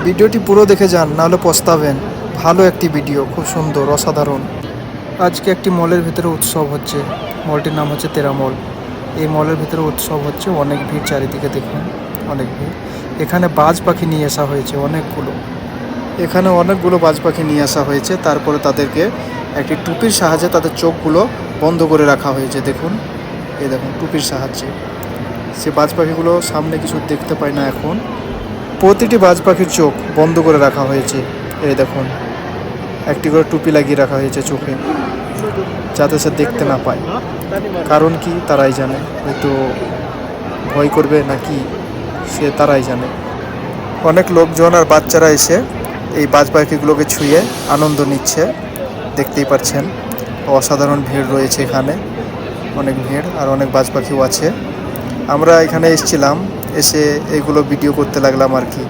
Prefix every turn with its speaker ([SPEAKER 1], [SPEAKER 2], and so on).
[SPEAKER 1] ভিডিওটি পুরো দেখে যান, নাহলে পস্তাবেন। ভালো একটি ভিডিও, খুব সুন্দর, অসাধারণ। আজকে একটি মলের ভিতরে উৎসব হচ্ছে। মলটির নাম হচ্ছে তেরা মল। এই মলের ভিতরে উৎসব হচ্ছে, অনেক ভিড়, চারিদিকে দেখুন অনেক ভিড়। এখানে বাজ পাখি নিয়ে আসা হয়েছে অনেকগুলো বাজ পাখি নিয়ে আসা হয়েছে। তারপরে তাদেরকে একটি টুপির সাহায্যে তাদের চোখগুলো বন্ধ করে রাখা হয়েছে। দেখুন, এই দেখুন টুপির সাহায্যে। সে বাজ পাখিগুলো সামনে কিছু দেখতে পায় না এখন। প্রতিটি বাজ পাখির চোখ বন্ধ করে রাখা হয়েছে। এই দেখুন, একটি করে টুপি লাগিয়ে রাখা হয়েছে চোখে, যাতে সে দেখতে না পায়। কারণ কি তারাই জানে, হয়তো ভয় করবে নাকি সে তারাই জানে। অনেক লোকজন আর বাচ্চারা এসে এই বাজ পাখিগুলোকে ছুঁয়ে আনন্দ নিচ্ছে, দেখতেই পাচ্ছেন। অসাধারণ ভিড় রয়েছে এখানে, অনেক ভিড়, আর অনেক বাজ পাখিও আছে। আমরা এখানে এসেছিলাম, এসে এগুলো ভিডিও করতে লাগলাম আর কি।